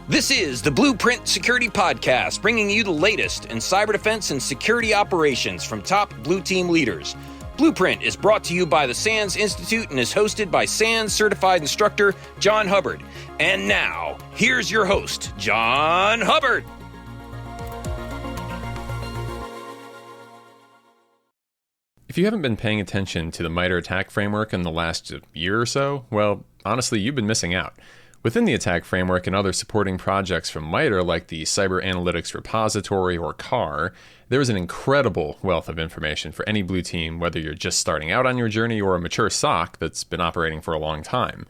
This is the Blueprint Security Podcast, bringing you the latest in cyber defense and security operations from top blue team leaders. Blueprint is brought to you by the SANS Institute and is hosted by SANS certified instructor John Hubbard. And now, here's your host, John Hubbard. If you haven't been paying attention to the MITRE ATT&CK framework in the last year or so, well, honestly, you've been missing out. Within the ATT&CK framework and other supporting projects from MITRE, like the Cyber Analytics Repository or CAR, there is an incredible wealth of information for any blue team, whether you're just starting out on your journey or a mature SOC that's been operating for a long time.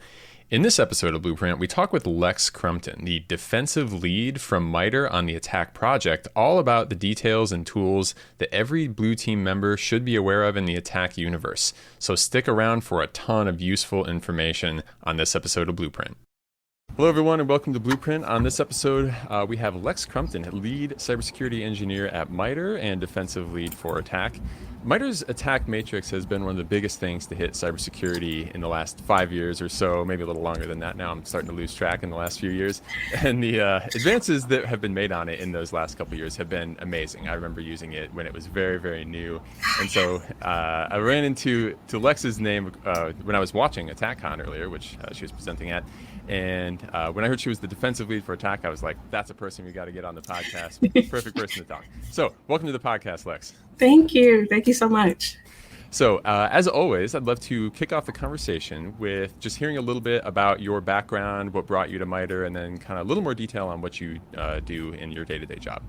In this episode of Blueprint, we talk with Lex Crumpton, the defensive lead from MITRE on the ATT&CK project, all about the details and tools that every blue team member should be aware of in the ATT&CK universe. So stick around for a ton of useful information on this episode of Blueprint. Hello, everyone, and welcome to Blueprint. On this episode, we have Lex Crumpton, lead cybersecurity engineer at MITRE and defensive lead for ATT&CK. MITRE's ATT&CK matrix has been one of the biggest things to hit cybersecurity in the last 5 years or so, maybe a little longer than that now. I'm starting to lose track in the last few years. And the advances that have been made on it in those last couple of years have been amazing. I remember using it when it was very, very new. And so I ran into Lex's name when I was watching ATT&CK earlier, which she was presenting at. And when I heard she was the defensive lead for ATT&CK, I was like, that's a person we got to get on the podcast. Perfect person to talk. So welcome to the podcast, Lex. Thank you. Thank you so much. So as always, I'd love to kick off the conversation with just hearing a little bit about your background, what brought you to MITRE, and then kind of a little more detail on what you do in your day-to-day job.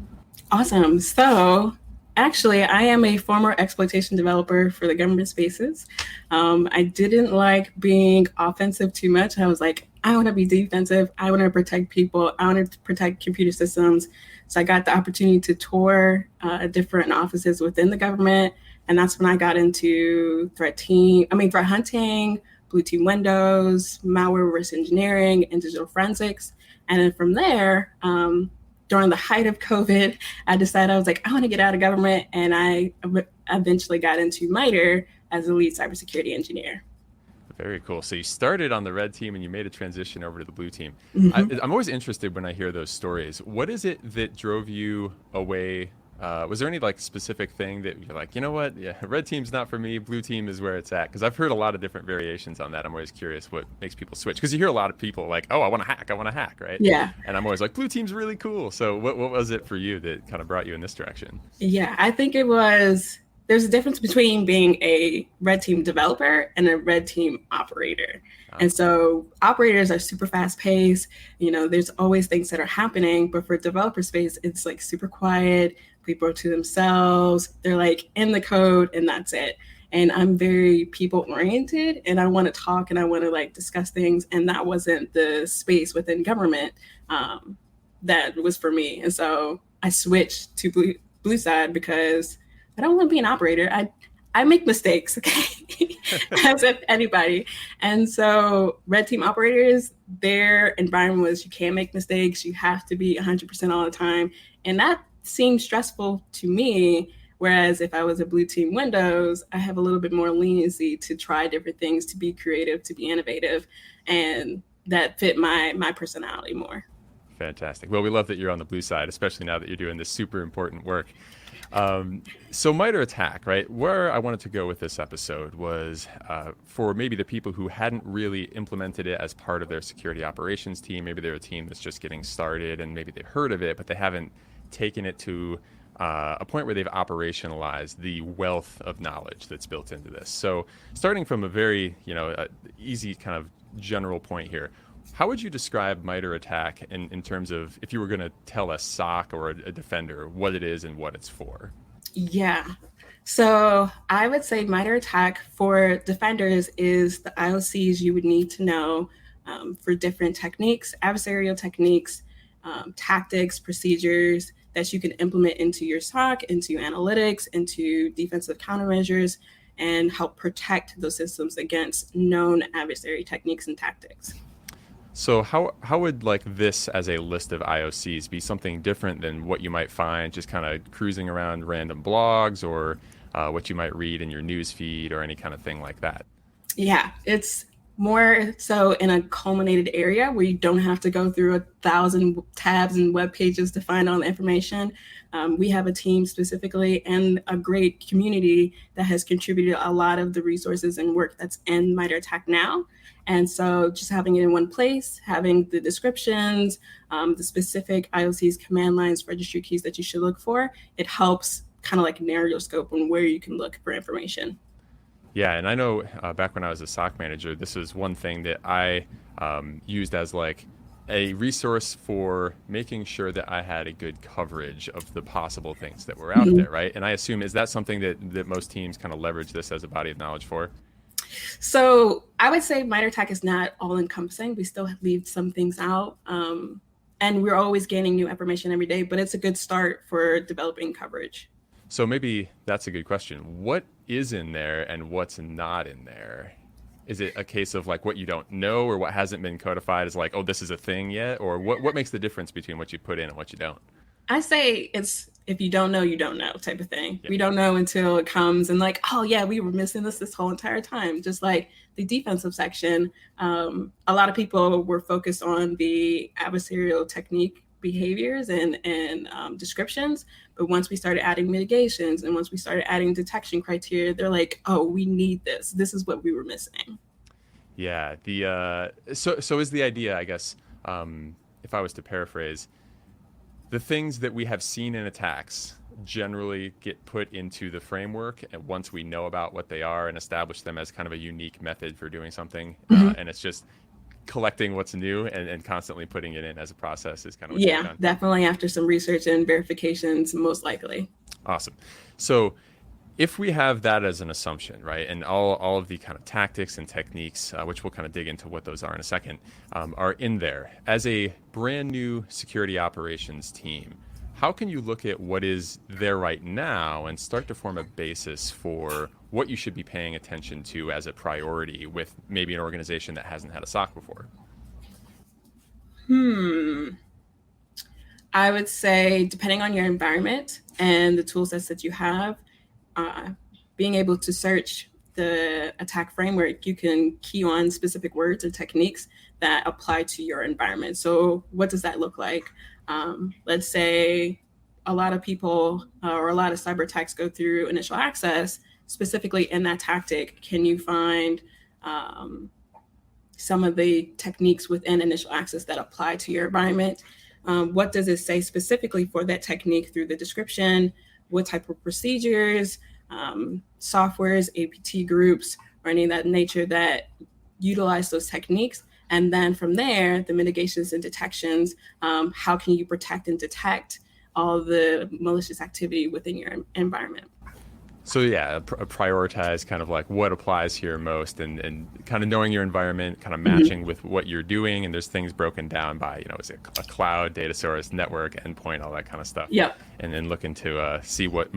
Awesome. So actually, I am a former exploitation developer for the government spaces. I didn't like being offensive too much. I was like, I want to be defensive. I want to protect people. I want to protect computer systems. So I got the opportunity to tour different offices within the government. And that's when I got into threat hunting, blue team windows, malware reverse engineering, and digital forensics. And then from there, during the height of COVID, I decided I was like, I want to get out of government. And I eventually got into MITRE as a lead cybersecurity engineer. Very cool. So you started on the red team and you made a transition over to the blue team. Mm-hmm. I'm always interested when I hear those stories. What is it that drove you away? Was there any specific thing that you're like, you know what? Yeah, red team's not for me. Blue team is where it's at. Because I've heard a lot of different variations on that. I'm always curious what makes people switch. Because you hear a lot of people like, oh, I want to hack, right? Yeah. And I'm always like, blue team's really cool. So what was it for you that kind of brought you in this direction? Yeah, I think it was... There's a difference between being a red team developer and a red team operator. And so operators are super fast paced. You know, there's always things that are happening, but for developer space, it's like super quiet. People are to themselves. They're like in the code and that's it. And I'm very people oriented and I want to talk and I want to discuss things. And that wasn't the space within government that was for me. And so I switched to blue side because I don't want to be an operator. I make mistakes, okay, as if anybody. And so red team operators, their environment was you can't make mistakes. You have to be 100% all the time. And that seemed stressful to me. Whereas if I was a blue team Windows, I have a little bit more leniency to try different things, to be creative, to be innovative. And that fit my personality more. Fantastic. Well, we love that you're on the blue side, especially now that you're doing this super important work. So MITRE ATT&CK, right? Where I wanted to go with this episode was for maybe the people who hadn't really implemented it as part of their security operations team. Maybe they're a team that's just getting started and maybe they've heard of it, but they haven't taken it to a point where they've operationalized the wealth of knowledge that's built into this. So starting from a very, easy kind of general point here, how would you describe MITRE ATT&CK in terms of if you were going to tell a SOC or a defender what it is and what it's for? Yeah. So I would say MITRE ATT&CK for defenders is the IOCs you would need to know for different techniques, adversarial techniques, tactics, procedures that you can implement into your SOC, into analytics, into defensive countermeasures, and help protect those systems against known adversary techniques and tactics. So how would this as a list of IOCs be something different than what you might find just kind of cruising around random blogs or what you might read in your news feed or any kind of thing like that? Yeah, it's more so in a culminated area where you don't have to go through 1,000 tabs and web pages to find all the information. We have a team specifically and a great community that has contributed a lot of the resources and work that's in MITRE ATT&CK now. And so just having it in one place, having the descriptions, the specific IOCs, command lines, registry keys that you should look for, it helps kind of like narrow your scope on where you can look for information. Yeah, and I know back when I was a SOC manager, this is one thing that I used as like a resource for making sure that I had a good coverage of the possible things that were out there, right? And I assume, is that something that most teams kind of leverage this as a body of knowledge for? So I would say MITRE ATT&CK is not all encompassing. We still leave some things out. And we're always gaining new information every day, but it's a good start for developing coverage. So maybe that's a good question. What is in there and what's not in there? Is it a case of like what you don't know or what hasn't been codified is like, oh, this is a thing yet? Or what makes the difference between what you put in and what you don't? I say it's if you don't know, you don't know type of thing. Yeah. We don't know until it comes and like, oh yeah, we were missing this whole entire time. Just like the defensive section, a lot of people were focused on the adversarial technique behaviors and descriptions. But once we started adding mitigations and once we started adding detection criteria, they're like, oh, we need this. This is what we were missing. Yeah. So is the idea, I guess, if I was to paraphrase, the things that we have seen in attacks generally get put into the framework, and once we know about what they are and establish them as kind of a unique method for doing something, and it's just collecting what's new and constantly putting it in as a process is kind of what definitely after some research and verifications, most likely. Awesome. So if we have that as an assumption, right, and all of the kind of tactics and techniques, which we'll kind of dig into what those are in a second, are in there, as a brand new security operations team, how can you look at what is there right now and start to form a basis for what you should be paying attention to as a priority with maybe an organization that hasn't had a SOC before? I would say, depending on your environment and the tool sets that you have, being able to search the attack framework, you can key on specific words or techniques that apply to your environment. So what does that look like? Let's say a lot of people or a lot of cyber attacks go through initial access. Specifically in that tactic, can you find some of the techniques within initial access that apply to your environment? What does it say specifically for that technique through the description? What type of procedures, softwares, APT groups, or any of that nature that utilize those techniques? And then from there, the mitigations and detections, how can you protect and detect all the malicious activity within your environment? So yeah, prioritize kind of like what applies here most and kind of knowing your environment, kind of matching with what you're doing. And there's things broken down by, is it a cloud, data source, network, endpoint, all that kind of stuff. Yep. And then looking to see what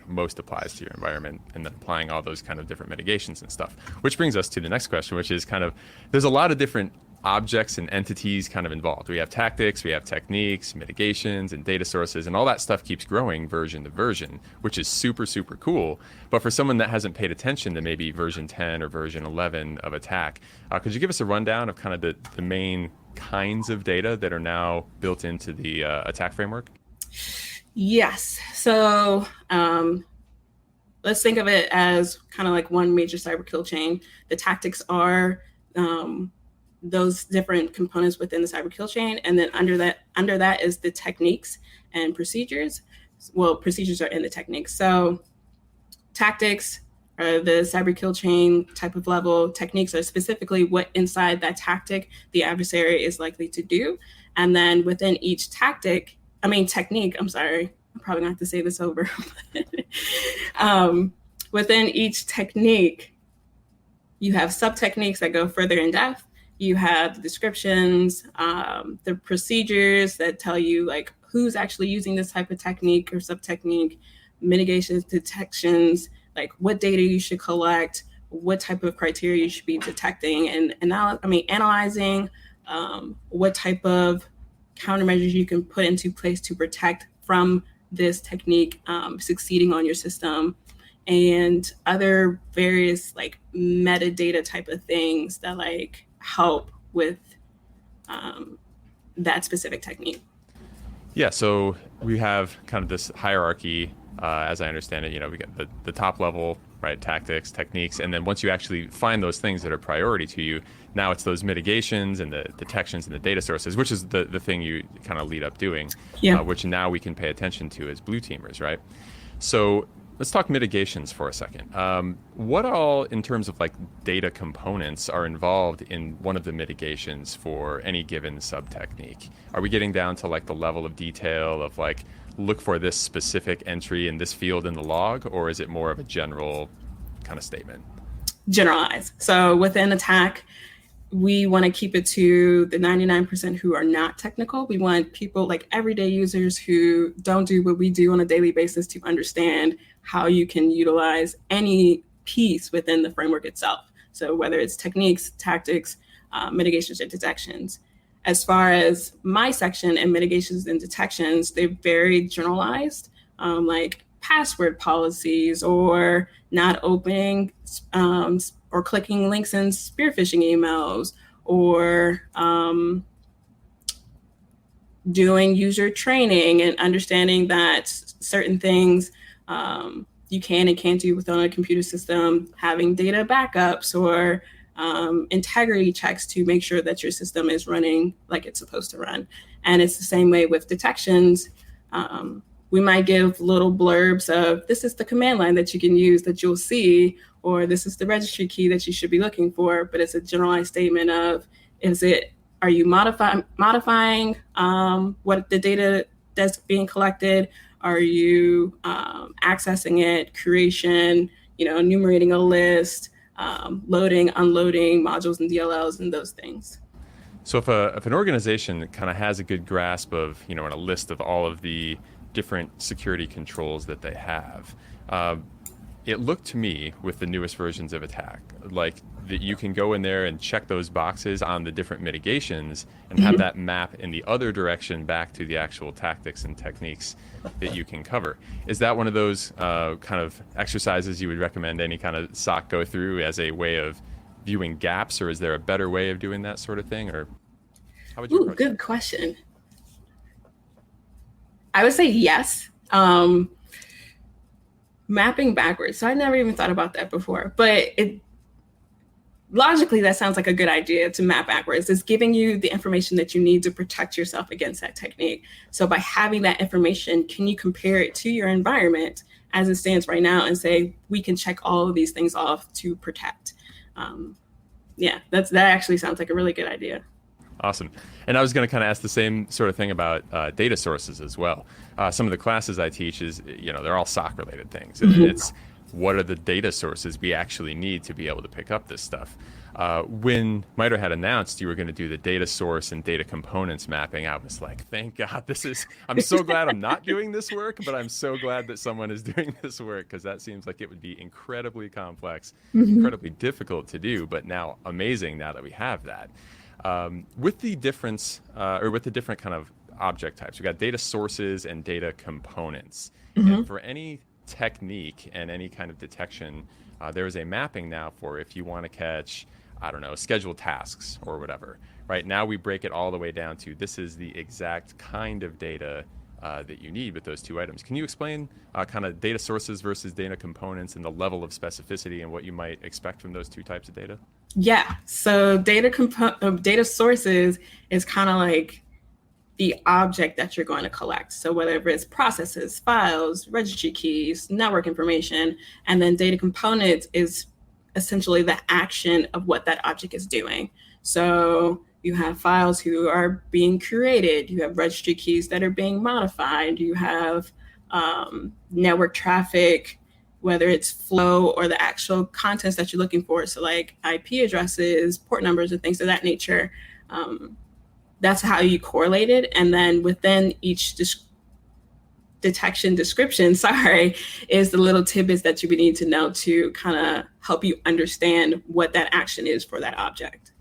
most applies to your environment and then applying all those kind of different mitigations and stuff. Which brings us to the next question, which is kind of, there's a lot of different objects and entities kind of involved. We have tactics, we have techniques, mitigations, and data sources, and all that stuff keeps growing version to version, which is super, super cool. But for someone that hasn't paid attention to maybe version 10 or version 11 of attack, could you give us a rundown of kind of the main kinds of data that are now built into the attack framework? Yes. So let's think of it as kind of like one major cyber kill chain. The tactics are those different components within the cyber kill chain. And then under that is the techniques and procedures. Well, procedures are in the techniques. So tactics are the cyber kill chain type of level. Techniques are specifically what inside that tactic the adversary is likely to do. And then within each technique, I'm probably gonna have to say this over. Within each technique, you have sub-techniques that go further in depth. You have the descriptions, the procedures that tell you like who's actually using this type of technique or sub-technique, mitigations, detections, like what data you should collect, what type of criteria you should be detecting and analyzing, what type of countermeasures you can put into place to protect from this technique succeeding on your system. and other various like metadata type of things that like help with that specific technique. Yeah, so we have kind of this hierarchy, as I understand it. We get the top level, right, tactics, techniques, and then once you actually find those things that are priority to you, now it's those mitigations and the detections and the data sources, which is the thing you kind of lead up doing, which now we can pay attention to as blue teamers, right? So let's talk mitigations for a second. What all, in terms of like data components, are involved in one of the mitigations for any given sub-technique? Are we getting down to like the level of detail of like, look for this specific entry in this field in the log, or is it more of a general kind of statement? Generalized. So within attack, we want to keep it to the 99% who are not technical. We want people like everyday users who don't do what we do on a daily basis to understand how you can utilize any piece within the framework itself. So whether it's techniques, tactics, mitigations, or detections. As far as my section and mitigations and detections, they're very generalized, like password policies or not opening or clicking links in spear phishing emails, or doing user training and understanding that certain things you can and can't do within a computer system, having data backups or integrity checks to make sure that your system is running like it's supposed to run. And it's the same way with detections. We might give little blurbs of, this is the command line that you can use that you'll see, or this is the registry key that you should be looking for. But it's a generalized statement of, are you modifying what the data that's being collected? Are you accessing it, creation, enumerating a list, loading, unloading modules and DLLs and those things? So if an organization kind of has a good grasp of, and a list of all of the different security controls that they have, it looked to me with the newest versions of attack like that you can go in there and check those boxes on the different mitigations and have that map in the other direction back to the actual tactics and techniques that you can cover. Is that one of those kind of exercises you would recommend any kind of SOC go through as a way of viewing gaps, or is there a better way of doing that sort of thing, or how would you approach good that? Question. I would say yes. Mapping backwards. So I never even thought about that before, but logically that sounds like a good idea to map backwards. It's giving you the information that you need to protect yourself against that technique. So by having that information, can you compare it to your environment as it stands right now and say, we can check all of these things off to protect? That actually sounds like a really good idea. Awesome. And I was going to kind of ask the same sort of thing about data sources as well. Some of the classes I teach is, they're all SOC related things. And it's what are the data sources we actually need to be able to pick up this stuff. When MITRE had announced you were going to do the data source and data components mapping, I was like, thank God, I'm so glad I'm not doing this work, but I'm so glad that someone is doing this work, because that seems like it would be incredibly complex, incredibly difficult to do, but now amazing now that we have that. With the difference, or with the different kind of object types, we've got data sources and data components. And for any technique and any kind of detection, there is a mapping now for if you want to catch, scheduled tasks or whatever. Right now we break it all the way down to this is the exact kind of data that you need with those two items. Can you explain kind of data sources versus data components and the level of specificity and what you might expect from those two types of data? Yeah, so data sources is kind of like the object that you're going to collect. So whether it's processes, files, registry keys, network information, and then data components is essentially the action of what that object is doing. So you have files who are being created, you have registry keys that are being modified, you have network traffic, whether it's flow or the actual contents that you're looking for. So like IP addresses, port numbers, and things of that nature. That's how you correlate it. And then within each detection description, is the little tidbits that you would need to know to kind of help you understand what that action is for that object.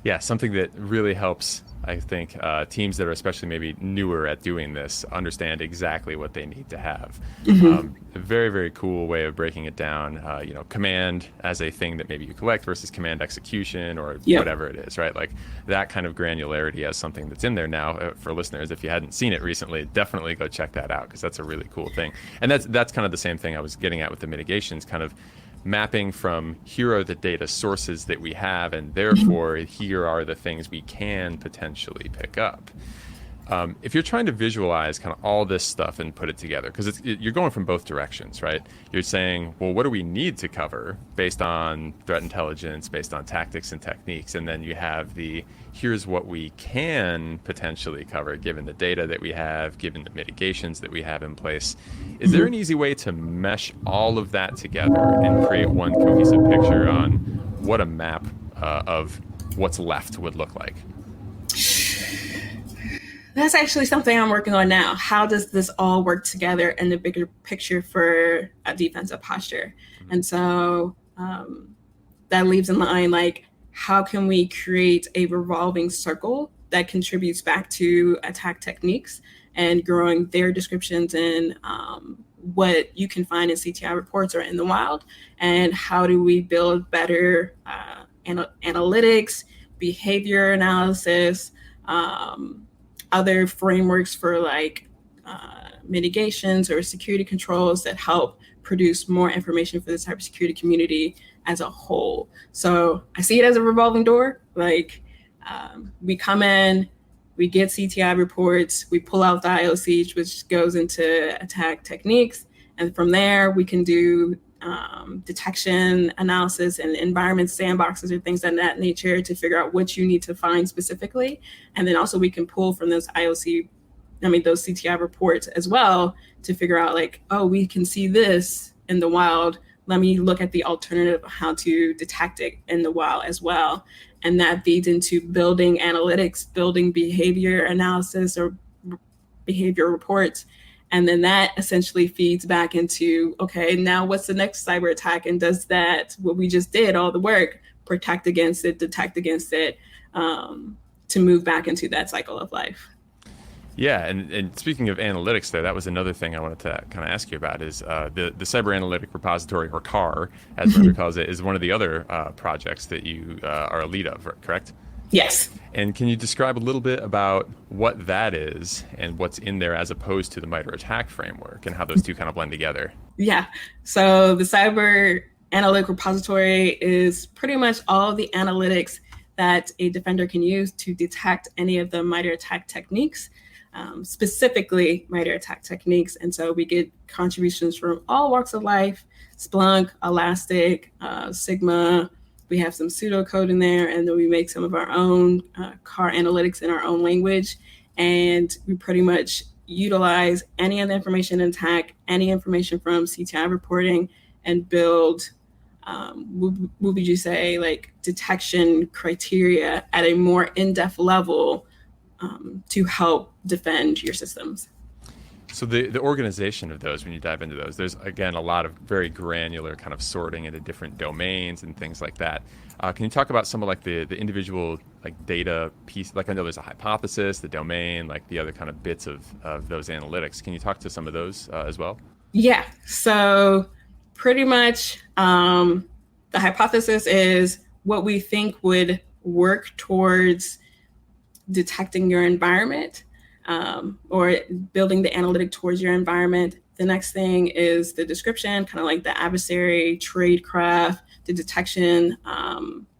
Yeah, something that really helps, I think, teams that are especially maybe newer at doing this understand exactly what they need to have. A very, very cool way of breaking it down. Command as a thing that maybe you collect versus command execution or Yep. whatever it is, right? Like that kind of granularity as something that's in there now for listeners. If you hadn't seen it recently, definitely go check that out because that's a really cool thing. And that's kind of the same thing I was getting at with the mitigations, kind of mapping from here are the data sources that we have, and therefore here are the things we can potentially pick up. If you're trying to visualize kind of all this stuff and put it together, because you're going from both directions, right? You're saying, well, what do we need to cover based on threat intelligence, based on tactics and techniques? And then you have here's what we can potentially cover given the data that we have, given the mitigations that we have in place. Is there an easy way to mesh all of that together and create one cohesive picture on what a map of what's left would look like? That's actually something I'm working on now. How does this all work together in the bigger picture for a defensive posture? And so that leaves in line, like, how can we create a revolving circle that contributes back to attack techniques and growing their descriptions in what you can find in CTI reports or in the wild? And how do we build better analytics, behavior analysis, other frameworks for mitigations or security controls that help produce more information for the cybersecurity community as a whole. So I see it as a revolving door. We come in, we get CTI reports, we pull out the IOC, which goes into attack techniques. And from there, we can do detection analysis and environment sandboxes or things of that nature to figure out what you need to find specifically. And then also we can pull from those those CTI reports as well to figure out we can see this in the wild. Let me look at the alternative of how to detect it in the wild as well. And that feeds into building analytics, building behavior analysis or behavior reports. And then that essentially feeds back into, okay, now what's the next cyber attack? And does that, what we just did, all the work, protect against it, detect against it, to move back into that cycle of life? Yeah, and speaking of analytics there, that was another thing I wanted to kind of ask you about is the Cyber Analytic Repository, or CAR, as Roger calls it, is one of the other projects that you are a lead of, correct? Yes. And can you describe a little bit about what that is and what's in there as opposed to the MITRE ATT&CK framework and how those two kind of blend together? Yeah. So the Cyber Analytic Repository is pretty much all the analytics that a defender can use to detect any of the MITRE ATT&CK techniques, specifically MITRE ATT&CK techniques. And so we get contributions from all walks of life: Splunk, Elastic, Sigma. We have some pseudocode in there, and then we make some of our own CAR analytics in our own language. And we pretty much utilize any of the information in attack, any information from CTI reporting, and build, what would you say, detection criteria at a more in-depth level to help defend your systems. So the organization of those, when you dive into those, there's, again, a lot of very granular kind of sorting into different domains and things like that. Can you talk about some of the individual data piece? I know there's a hypothesis, the domain, the other kind of bits of those analytics. Can you talk to some of those as well? Yeah. So pretty much the hypothesis is what we think would work towards detecting your environment. Or building the analytic towards your environment. The next thing is the description, kind of like the adversary, tradecraft, the detection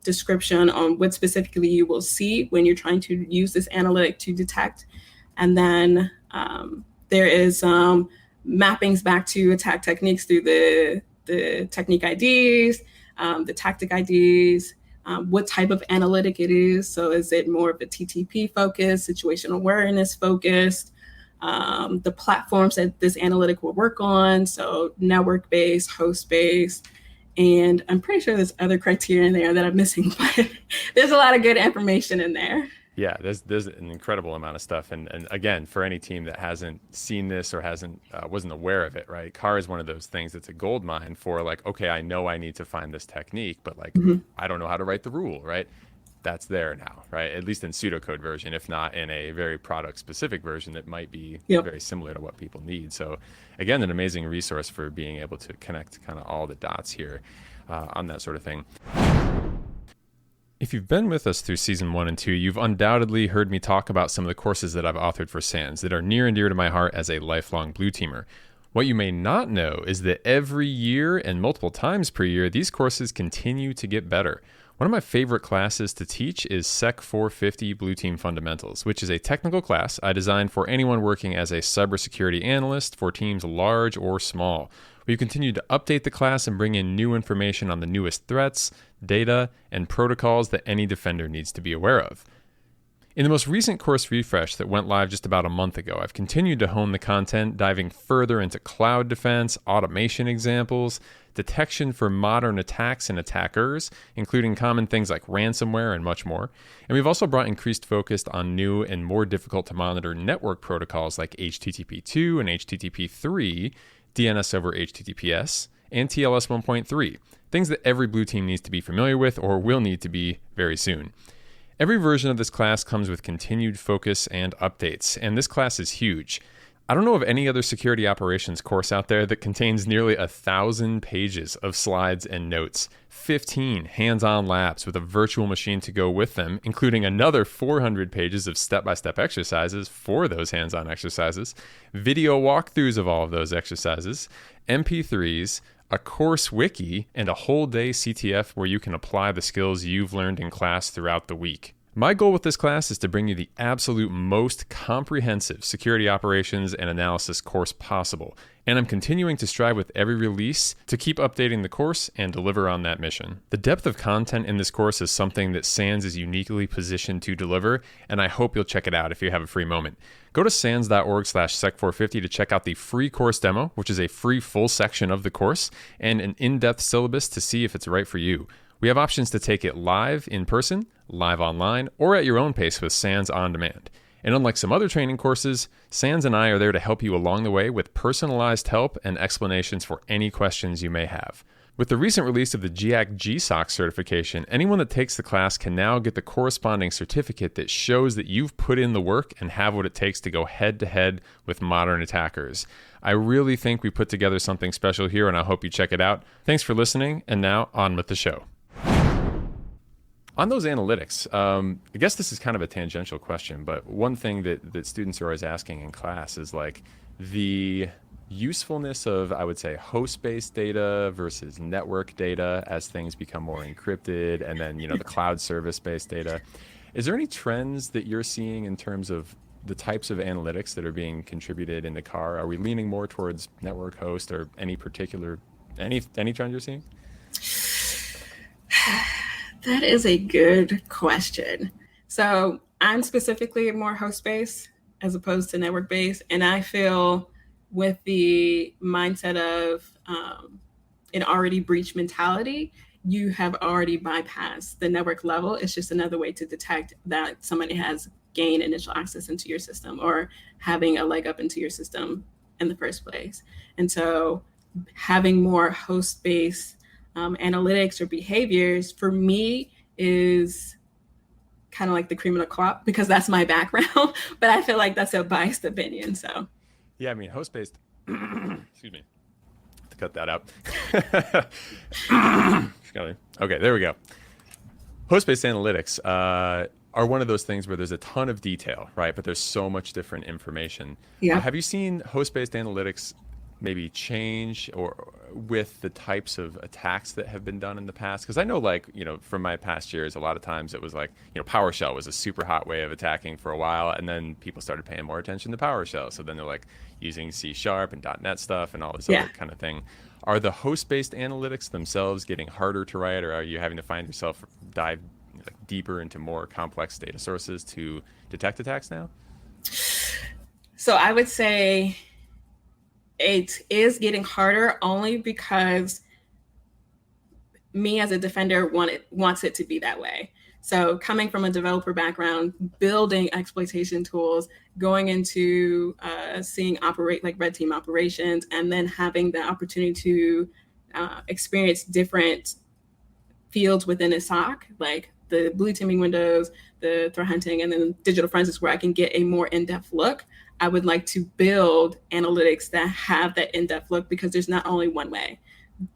description on what specifically you will see when you're trying to use this analytic to detect. And then there is mappings back to attack techniques through the technique IDs, the tactic IDs, what type of analytic it is. So is it more of a TTP focused, situational awareness focused, the platforms that this analytic will work on, so network-based, host-based, and I'm pretty sure there's other criteria in there that I'm missing, but there's a lot of good information in there. Yeah, there's an incredible amount of stuff, and again, for any team that hasn't seen this or wasn't aware of it, right? CAR is one of those things that's a gold mine for okay, I know I need to find this technique, but I don't know how to write the rule, right? that's there now, right? At least in pseudocode version, if not in a very product specific version that might be very similar to what people need. So again, an amazing resource for being able to connect kind of all the dots here on that sort of thing. If you've been with us through season 1 and 2, you've undoubtedly heard me talk about some of the courses that I've authored for SANS that are near and dear to my heart as a lifelong blue teamer. What you may not know is that every year and multiple times per year, these courses continue to get better. One of my favorite classes to teach is SEC 450 Blue Team Fundamentals, which is a technical class I designed for anyone working as a cybersecurity analyst for teams large or small. We continue to update the class and bring in new information on the newest threats, data, and protocols that any defender needs to be aware of. In the most recent course refresh that went live just about a month ago, I've continued to hone the content, diving further into cloud defense, automation examples, detection for modern attacks and attackers, including common things like ransomware and much more. And we've also brought increased focus on new and more difficult to monitor network protocols like HTTP2 and HTTP3, DNS over HTTPS, and TLS 1.3, things that every blue team needs to be familiar with or will need to be very soon. Every version of this class comes with continued focus and updates, and this class is huge. I don't know of any other security operations course out there that contains nearly 1,000 pages of slides and notes, 15 hands-on labs with a virtual machine to go with them, including another 400 pages of step-by-step exercises for those hands-on exercises, video walkthroughs of all of those exercises, MP3s, a course wiki, and a whole day CTF where you can apply the skills you've learned in class throughout the week. My goal with this class is to bring you the absolute most comprehensive security operations and analysis course possible, and I'm continuing to strive with every release to keep updating the course and deliver on that mission. The depth of content in this course is something that SANS is uniquely positioned to deliver, and I hope you'll check it out if you have a free moment. Go to sans.org/sec450 to check out the free course demo, which is a free full section of the course, and an in-depth syllabus to see if it's right for you. We have options to take it live in person, live online, or at your own pace with SANS On Demand. And unlike some other training courses, SANS and I are there to help you along the way with personalized help and explanations for any questions you may have. With the recent release of the GIAC GSOC certification, anyone that takes the class can now get the corresponding certificate that shows that you've put in the work and have what it takes to go head-to-head with modern attackers. I really think we put together something special here, and I hope you check it out. Thanks for listening, and now on with the show. On those analytics, I guess this is kind of a tangential question, but one thing that students are always asking in class is like the usefulness of, I would say, host-based data versus network data as things become more encrypted, and then, the cloud service-based data. Is there any trends that you're seeing in terms of the types of analytics that are being contributed in the car? Are we leaning more towards network host or any trend you're seeing? That is a good question. So I'm specifically more host-based as opposed to network-based. And I feel with the mindset of an already breached mentality, you have already bypassed the network level. It's just another way to detect that somebody has gained initial access into your system or having a leg up into your system in the first place. And so having more host-based analytics or behaviors for me is kind of like the cream of the crop because that's my background, but I feel like that's a biased opinion. So yeah, I mean, host-based, excuse me, to cut that out. Okay, there we go. Host-based analytics are one of those things where there's a ton of detail, right? But there's so much different information. Yeah. Have you seen host-based analytics maybe change or with the types of attacks that have been done in the past? Because I know, from my past years, a lot of times it was like, PowerShell was a super hot way of attacking for a while, and then people started paying more attention to PowerShell. So then they're like using C# and .NET stuff and all this other kind of thing. Are the host-based analytics themselves getting harder to write, or are you having to find yourself dive deeper into more complex data sources to detect attacks now? So I would say it is getting harder only because me as a defender wants it to be that way. So coming from a developer background, building exploitation tools, going into seeing operate like red team operations, and then having the opportunity to experience different fields within a SOC, like the blue teaming windows, the threat hunting, and then digital forensics where I can get a more in-depth look. I would like to build analytics that have that in-depth look, because there's not only one way.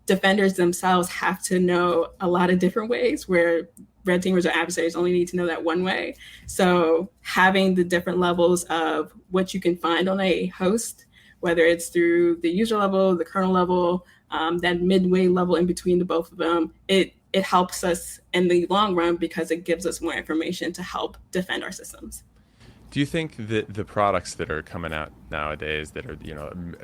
Defenders themselves have to know a lot of different ways, where red teamers or adversaries only need to know that one way. So having the different levels of what you can find on a host, whether it's through the user level, the kernel level, that midway level in between the both of them, it helps us in the long run because it gives us more information to help defend our systems. Do you think that the products that are coming out nowadays that are,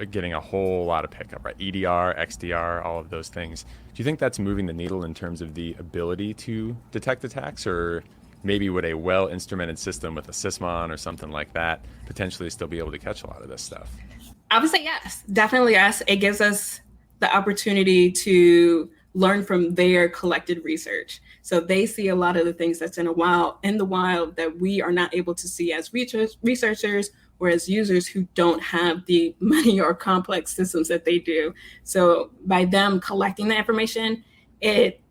getting a whole lot of pickup, right? EDR, XDR, all of those things. Do you think that's moving the needle in terms of the ability to detect attacks, or maybe would a well-instrumented system with a Sysmon or something like that potentially still be able to catch a lot of this stuff? I would say yes, definitely yes. It gives us the opportunity to learn from their collected research. So they see a lot of the things that's in the wild that we are not able to see as researchers or as users who don't have the money or complex systems that they do. So by them collecting the information, it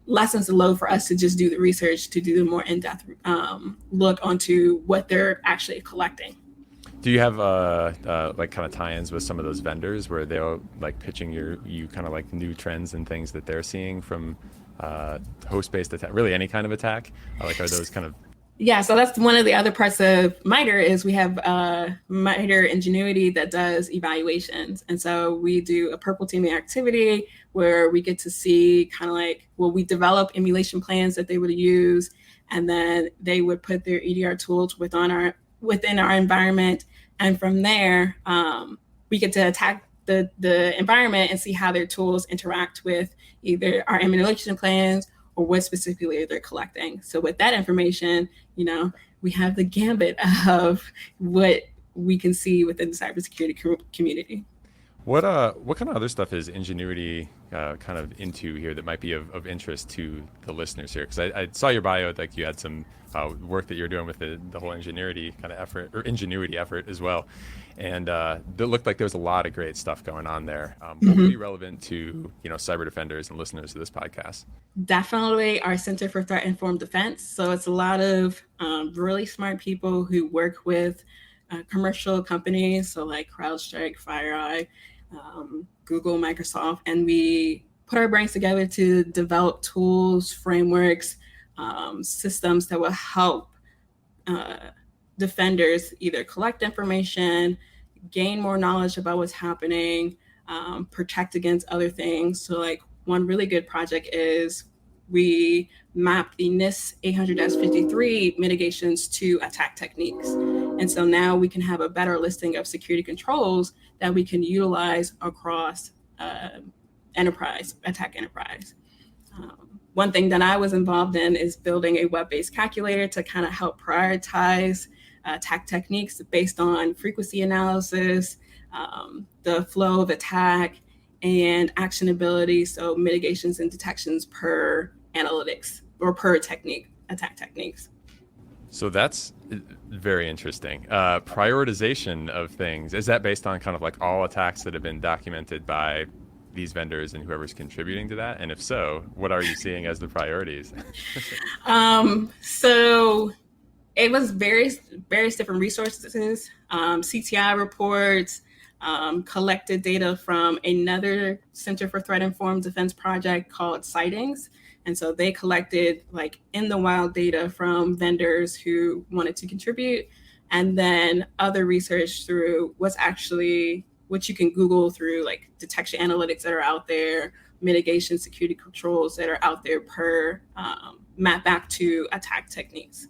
lessens the load for us to just do the research, to do the more in-depth look onto what they're actually collecting. Do you have like kind of tie-ins with some of those vendors where they're like pitching you kind of like new trends and things that they're seeing from host-based attack, really any kind of attack? Like are those kind of... Yeah, so that's one of the other parts of MITRE is we have MITRE Ingenuity that does evaluations. And so we do a purple teaming activity where we get to see kind of like, well, we develop emulation plans that they would use, and then they would put their EDR tools within our environment. And from there, we get to attack the environment and see how their tools interact with either our emulation plans or what specifically they're collecting. So with that information, we have the gambit of what we can see within the cybersecurity community. What kind of other stuff is Ingenuity kind of into here that might be of interest to the listeners here? Because I saw your bio, like you had some work that you're doing with the whole Ingenuity kind of effort, or Ingenuity effort as well. And it looked like there was a lot of great stuff going on there. What would be relevant to cyber defenders and listeners to this podcast? Definitely our Center for Threat Informed Defense. So it's a lot of really smart people who work with commercial companies, so like CrowdStrike, FireEye, Google, Microsoft, and we put our brains together to develop tools, frameworks, systems that will help defenders either collect information, gain more knowledge about what's happening, protect against other things. So like one really good project is we mapped the NIST 800-53 mitigations to attack techniques. And so now we can have a better listing of security controls that we can utilize across attack enterprise. One thing that I was involved in is building a web-based calculator to kind of help prioritize attack techniques based on frequency analysis, the flow of attack, and actionability, so mitigations and detections per analytics or per attack techniques. So that's very interesting. Prioritization of things, is that based on kind of like all attacks that have been documented by these vendors and whoever's contributing to that? And if so, what are you seeing as the priorities? So it was various different resources, CTI reports, collected data from another Center for Threat Informed Defense project called Sightings. And so they collected like in the wild data from vendors who wanted to contribute, and then other research through what you can Google through like detection analytics that are out there, mitigation security controls that are out there per map back to attack techniques.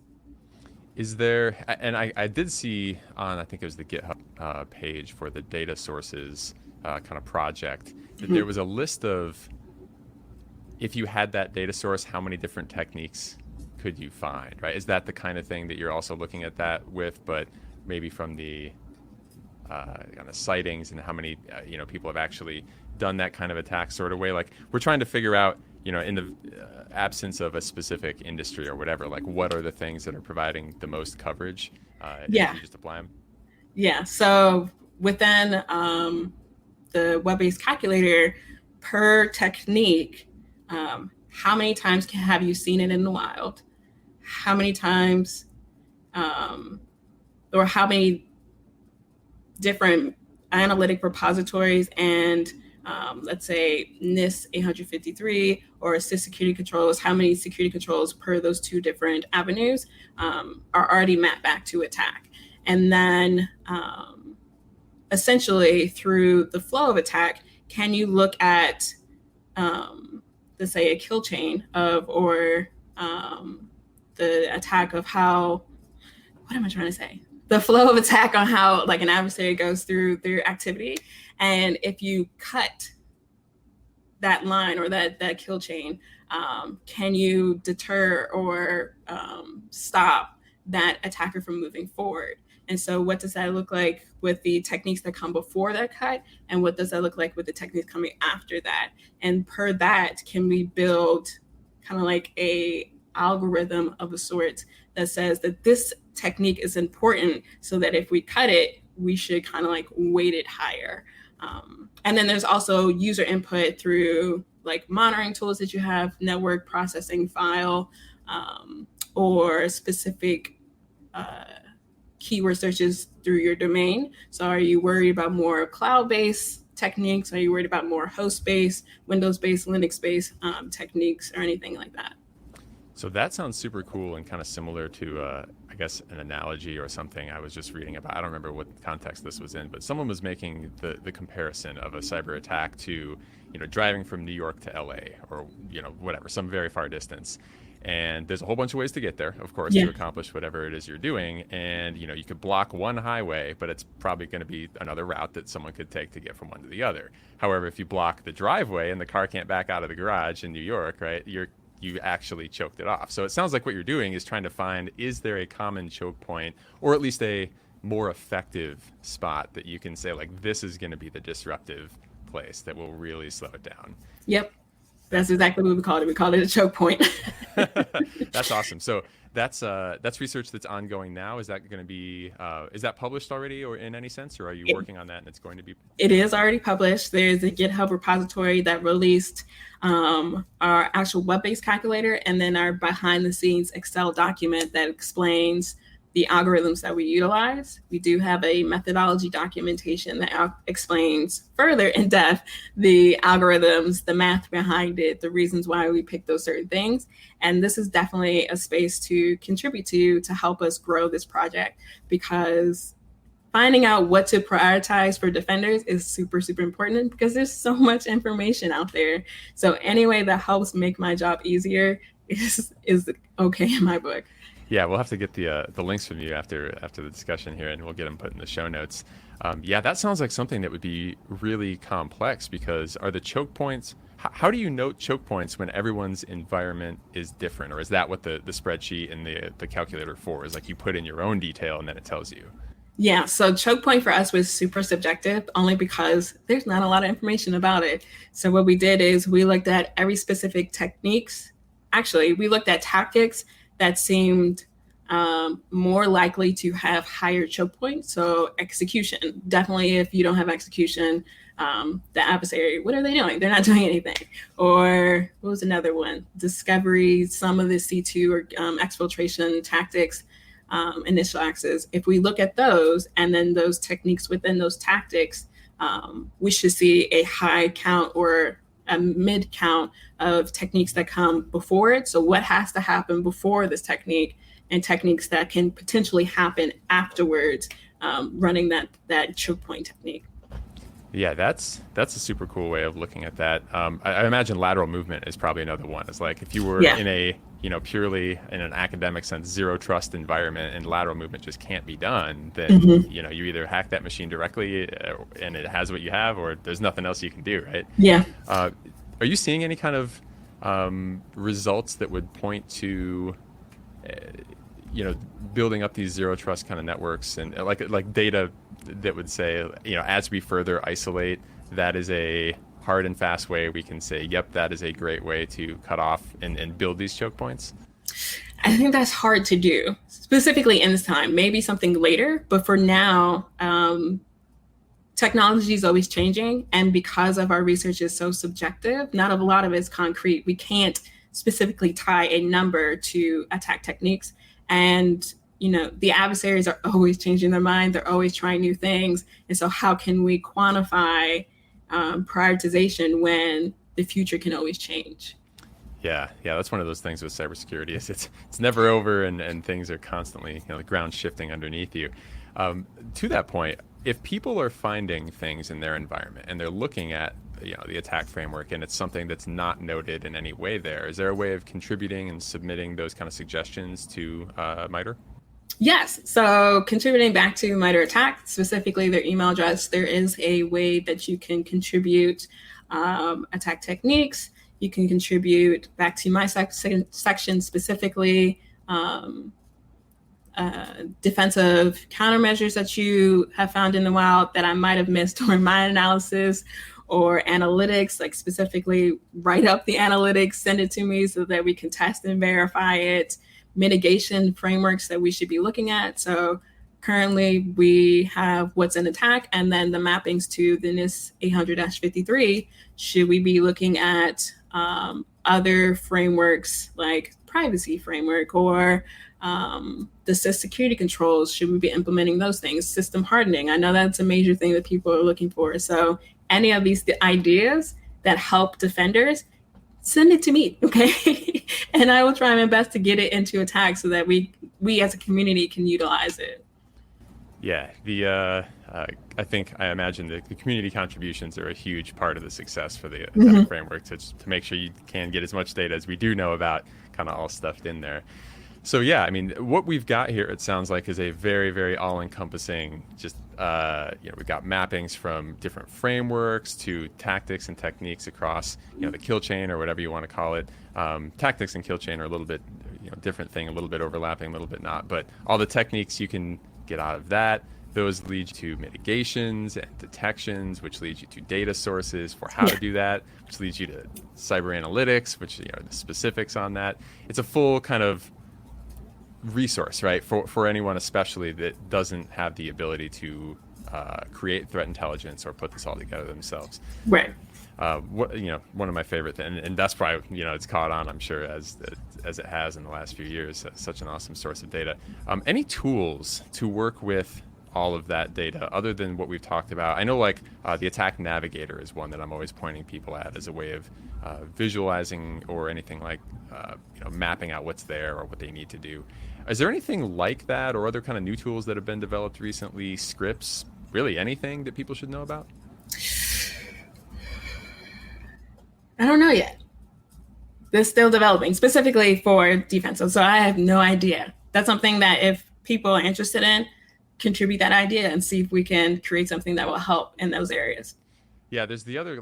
Is there, and I did see on, I think it was the GitHub page for the data sources kind of project, that there was a list of, if you had that data source, how many different techniques could you find, right? Is that the kind of thing that you're also looking at that with, but maybe from the kind of sightings and how many people have actually done that kind of attack sort of way? Like we're trying to figure out, in the absence of a specific industry or whatever, like what are the things that are providing the most coverage? If you just apply them. Yeah. So within the web-based calculator, per technique, how many times have you seen it in the wild? How many times, or how many different analytic repositories and let's say NIST 853 or SIS security controls, how many security controls per those two different avenues are already mapped back to attack. And then essentially through the flow of attack, can you look at, let's say, a kill chain of, or the attack of how, what am I trying to say? The flow of attack on how like an adversary goes through their activity. And if you cut that line or that kill chain, can you deter or stop that attacker from moving forward? And so what does that look like with the techniques that come before that cut? And what does that look like with the techniques coming after that? And per that, can we build kind of like a algorithm of a sort that says that this technique is important so that if we cut it, we should kind of like weight it higher. And then there's also user input through like monitoring tools that you have, network processing file, or specific keyword searches through your domain. So are you worried about more cloud-based techniques? Are you worried about more host-based, Windows-based, Linux-based techniques or anything like that? So that sounds super cool and kind of similar to, I guess, an analogy or something I was just reading about. I don't remember what context this was in, but someone was making the comparison of a cyber attack to, driving from New York to LA or, whatever, some very far distance. And there's a whole bunch of ways to get there, of course, to accomplish whatever it is you're doing. And, you could block one highway, but it's probably going to be another route that someone could take to get from one to the other. However, if you block the driveway and the car can't back out of the garage in New York, right, you actually choked it off. So it sounds like what you're doing is trying to find, is there a common choke point or at least a more effective spot that you can say, like, this is going to be the disruptive place that will really slow it down? Yep. That's exactly what we called it. We called it a choke point. That's awesome. So that's research that's ongoing now. Is that going to be, is that published already or in any sense, or are you working on that and it's going to be? It is already published. There's a GitHub repository that released our actual web-based calculator and then our behind the scenes Excel document that explains the algorithms that we utilize. We do have a methodology documentation that explains further in depth the algorithms, the math behind it, the reasons why we pick those certain things. And this is definitely a space to contribute to help us grow this project, because finding out what to prioritize for defenders is super, super important because there's so much information out there. So any way that helps make my job easier is okay in my book. Yeah, we'll have to get the links from you after the discussion here, and we'll get them put in the show notes. Yeah, that sounds like something that would be really complex, because are the choke points, how do you note choke points when everyone's environment is different? Or is that what the spreadsheet and the calculator for is, like you put in your own detail and then it tells you? Yeah, so choke point for us was super subjective only because there's not a lot of information about it. So what we did is we looked at every specific techniques. Actually, we looked at tactics that seemed more likely to have higher choke points. So execution, definitely if you don't have execution, the adversary, what are they doing? They're not doing anything. Or what was another one? Discovery, some of the C2 or exfiltration tactics, initial access. If we look at those and then those techniques within those tactics, we should see a high count or a mid count of techniques that come before it. So what has to happen before this technique, and techniques that can potentially happen afterwards, running that choke point technique. Yeah, that's a super cool way of looking at that. I imagine lateral movement is probably another one. It's like if you were in a purely in an academic sense, zero trust environment and lateral movement just can't be done, then you either hack that machine directly and it has what you have, or there's nothing else you can do, right? Yeah. Are you seeing any kind of results that would point to building up these zero trust kind of networks, and like data that would say, as we further isolate, that is a hard and fast way we can say, yep, that is a great way to cut off and build these choke points? I think that's hard to do, specifically in this time. Maybe something later, but for now, technology is always changing. And because of our research is so subjective, not a lot of it is concrete. We can't specifically tie a number to attack techniques. And the adversaries are always changing their mind. They're always trying new things. And so how can we quantify prioritization when the future can always change? Yeah, that's one of those things with cybersecurity is it's never over, and things are constantly, the ground shifting underneath you. To that point, if people are finding things in their environment and they're looking at the attack framework and it's something that's not noted in any way there, is there a way of contributing and submitting those kind of suggestions to MITRE? Yes. So contributing back to MITRE ATT&CK, specifically their email address, there is a way that you can contribute attack techniques. You can contribute back to my section specifically, defensive countermeasures that you have found in the wild that I might have missed during my analysis, or analytics, like specifically write up the analytics, send it to me so that we can test and verify it, mitigation frameworks that we should be looking at. So currently we have what's an attack and then the mappings to the NIST 800-53. Should we be looking at other frameworks like privacy framework or the security controls? Should we be implementing those things? System hardening. I know that's a major thing that people are looking for. So any of these ideas that help defenders, send it to me, okay? And I will try my best to get it into attack so that we as a community can utilize it. Yeah, I imagine the community contributions are a huge part of the success for the attack framework to make sure you can get as much data as we do know about, kind of all stuffed in there. So yeah, I mean, what we've got here, it sounds like, is a very, very all-encompassing, just, we've got mappings from different frameworks to tactics and techniques across, the kill chain or whatever you want to call it. Tactics and kill chain are a little bit, different thing, a little bit overlapping, a little bit not, but all the techniques you can get out of that, those lead you to mitigations and detections, which leads you to data sources for how to do that, which leads you to cyber analytics, which, the specifics on that. It's a full kind of resource, right, for anyone especially that doesn't have the ability to create threat intelligence or put this all together themselves. Right. One of my favorite things, and that's probably, it's caught on, I'm sure, as it has in the last few years. Such an awesome source of data. Any tools to work with all of that data other than what we've talked about? I know the attack navigator is one that I'm always pointing people at as a way of visualizing or anything like mapping out what's there or what they need to do. Is there anything like that or other kind of new tools that have been developed recently, scripts, really anything that people should know about? I don't know yet. They're still developing specifically for defensive. So I have no idea. That's something that if people are interested in, contribute that idea and see if we can create something that will help in those areas. Yeah, there's the other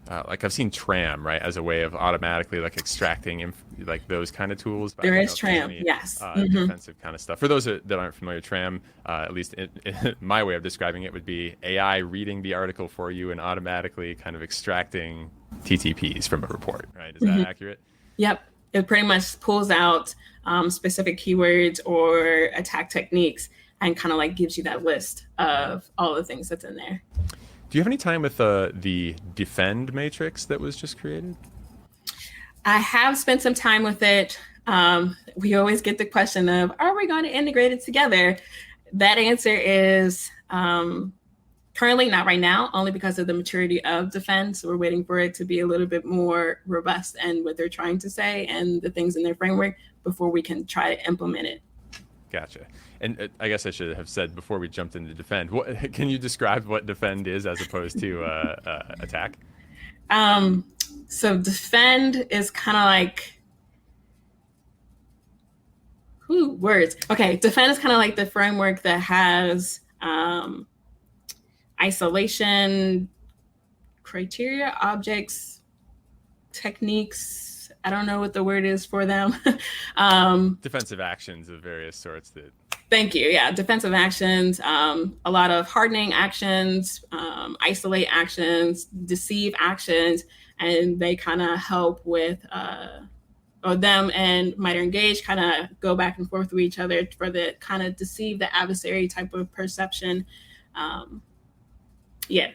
I've seen TRAM, right, as a way of automatically extracting those kind of tools. There is TRAM, yes. Defensive kind of stuff. For those that aren't familiar, TRAM, at least my way of describing it would be AI reading the article for you and automatically kind of extracting TTPs from a report, right? Is that accurate? Yep. It pretty much pulls out specific keywords or attack techniques and kind of gives you that list of all the things that's in there. Do you have any time with the Defend matrix that was just created? I have spent some time with it. We always get the question of, are we going to integrate it together? That answer is currently not right now, only because of the maturity of Defend. So we're waiting for it to be a little bit more robust and what they're trying to say and the things in their framework before we can try to implement it. Gotcha. And I guess I should have said before we jumped into Defend, can you describe what Defend is as opposed to Attack? So Defend is kind of words. Okay, Defend is kind of the framework that has isolation criteria, objects, techniques. I don't know what the word is for them. Defensive actions of various sorts that. Thank you. Yeah, defensive actions, a lot of hardening actions, isolate actions, deceive actions, and they kind of help with, or them and MITRE Engage kind of go back and forth with each other for the kind of deceive the adversary type of perception. Yeah.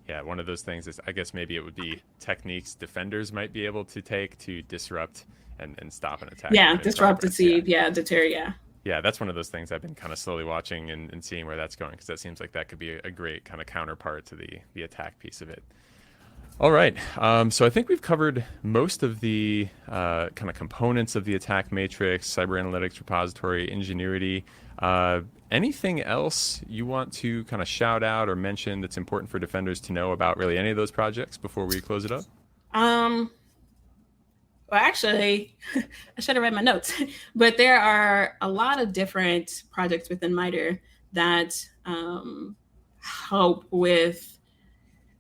Yeah, one of those things is, I guess maybe it would be techniques defenders might be able to take to disrupt and stop an attack. Yeah, disrupt, deceive, deter, yeah. Yeah, that's one of those things I've been kind of slowly watching and seeing where that's going, because that seems like that could be a great kind of counterpart to the attack piece of it. All right, so I think we've covered most of the kind of components of the attack matrix, cyber analytics, repository, Ingenuity. Anything else you want to kind of shout out or mention that's important for defenders to know about really any of those projects before we close it up? Well, actually, I should have read my notes, but there are a lot of different projects within MITRE that help with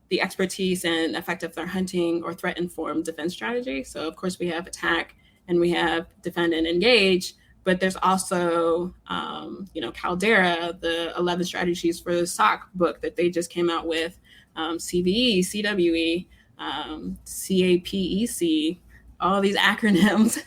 the expertise and effective threat hunting or threat-informed defense strategy. So, of course, we have attack and we have defend and engage, but there's also, Caldera, the 11 strategies for the SOC book that they just came out with, CVE, CWE, CAPEC, all these acronyms,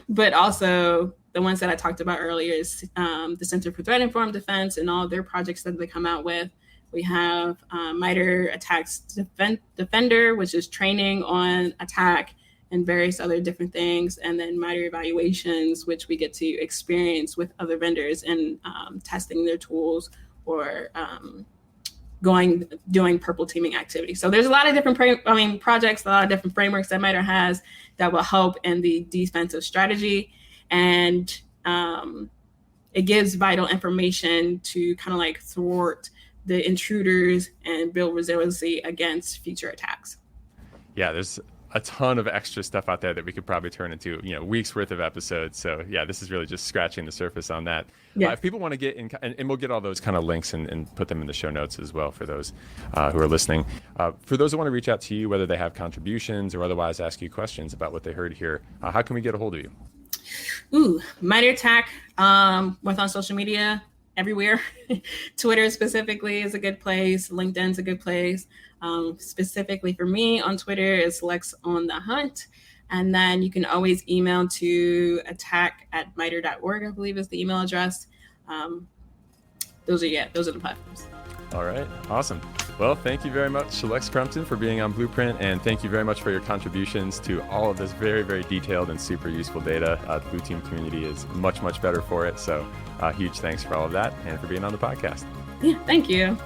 but also the ones that I talked about earlier is the Center for Threat Informed Defense and all their projects that they come out with. We have MITRE ATT&CK Defender, which is training on attack and various other different things. And then MITRE Evaluations, which we get to experience with other vendors and testing their tools or doing purple teaming activities. So there's a lot of different projects, a lot of different frameworks that MITRE has that will help in the defensive strategy. And it gives vital information to kind of like thwart the intruders and build resiliency against future attacks. Yeah, there's a ton of extra stuff out there that we could probably turn into, weeks worth of episodes. So yeah, this is really just scratching the surface on that. Yeah. If people want to get in, and we'll get all those kind of links and put them in the show notes as well for those who are listening. For those who want to reach out to you, whether they have contributions or otherwise ask you questions about what they heard here, how can we get a hold of you? MITRE ATT&CK, with on social media everywhere. Twitter specifically is a good place. LinkedIn's a good place. Specifically for me on Twitter is Lex on the Hunt. And then you can always email to attack@mitre.org, I believe is the email address. Those are the platforms. All right. Awesome. Well, thank you very much, Lex Crumpton, for being on Blueprint. And thank you very much for your contributions to all of this very, very detailed and super useful data. The Blue Team community is much, much better for it. So huge thanks for all of that and for being on the podcast. Yeah, thank you.